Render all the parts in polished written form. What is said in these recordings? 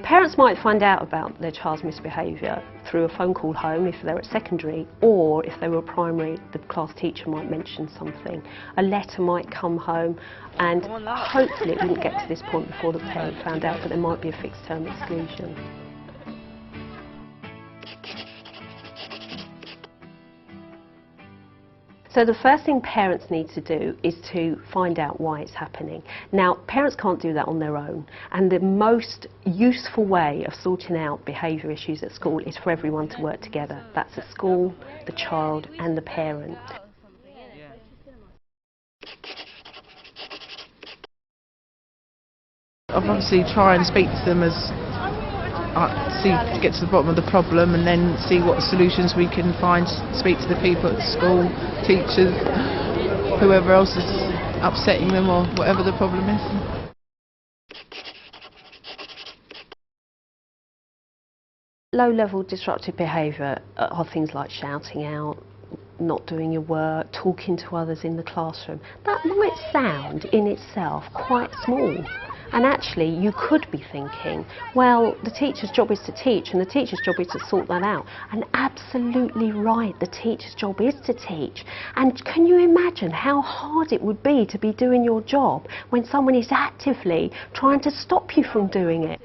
Parents might find out about their child's misbehaviour through a phone call home if they're at secondary, or if they were primary, the class teacher might mention something. A letter might come home, and hopefully it wouldn't get to this point before the parent found out that there might be a fixed term exclusion. So the first thing parents need to do is to find out why it's happening. Now, parents can't do that on their own, and the most useful way of sorting out behaviour issues at school is for everyone to work together. That's the school, the child and the parent. Obviously try and speak to them as get to the bottom of the problem, and then see what solutions we can find. Speak to the people at the school, teachers, whoever else is upsetting them or whatever the problem is. Low-level disruptive behaviour are things like shouting out, not doing your work, talking to others in the classroom. That might sound in itself quite small. And actually, you could be thinking, well, the teacher's job is to teach, and the teacher's job is to sort that out. And absolutely right, the teacher's job is to teach. And can you imagine how hard it would be to be doing your job when someone is actively trying to stop you from doing it?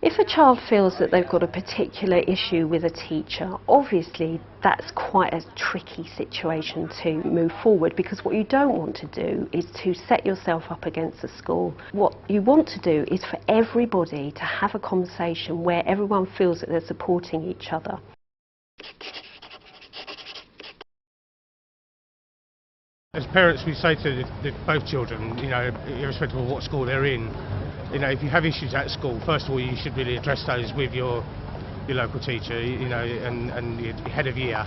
If a child feels that they've got a particular issue with a teacher, obviously that's quite a tricky situation to move forward, because what you don't want to do is to set yourself up against the school. What you want to do is for everybody to have a conversation where everyone feels that they're supporting each other. As parents, we say to both children, you know, irrespective of what school they're in, you know, if you have issues at school, first of all, you should really address those with your local teacher, you know, and your head of year.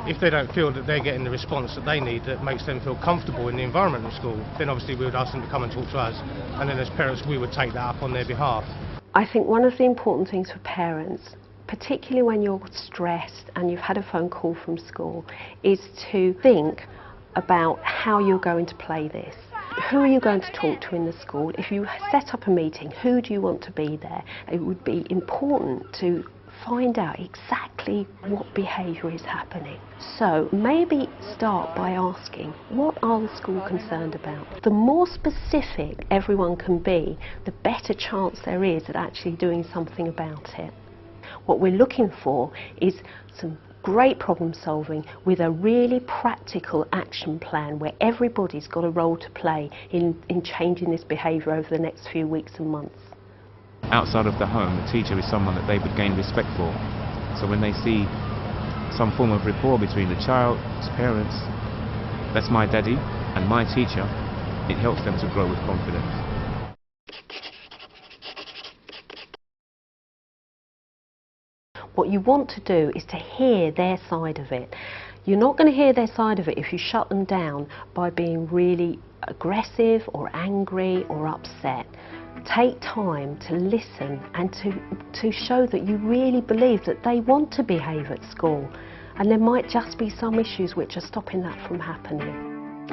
If they don't feel that they're getting the response that they need, that makes them feel comfortable in the environment of school, then obviously we would ask them to come and talk to us, and then as parents we would take that up on their behalf. I think one of the important things for parents, particularly when you're stressed and you've had a phone call from school, is to think about how you're going to play this. Who are you going to talk to in the school? If you set up a meeting, who do you want to be there? It would be important to find out exactly what behaviour is happening. So maybe start by asking, what are the school concerned about? The more specific everyone can be, the better chance there is at actually doing something about it. What we're looking for is some great problem solving with a really practical action plan where everybody's got a role to play in changing this behaviour over the next few weeks and months. Outside of the home, a teacher is someone that they would gain respect for. So when they see some form of rapport between the child, his parents, that's my daddy and my teacher, it helps them to grow with confidence. What you want to do is to hear their side of it. You're not going to hear their side of it if you shut them down by being really aggressive or angry or upset. Take time to listen and to show that you really believe that they want to behave at school, and there might just be some issues which are stopping that from happening.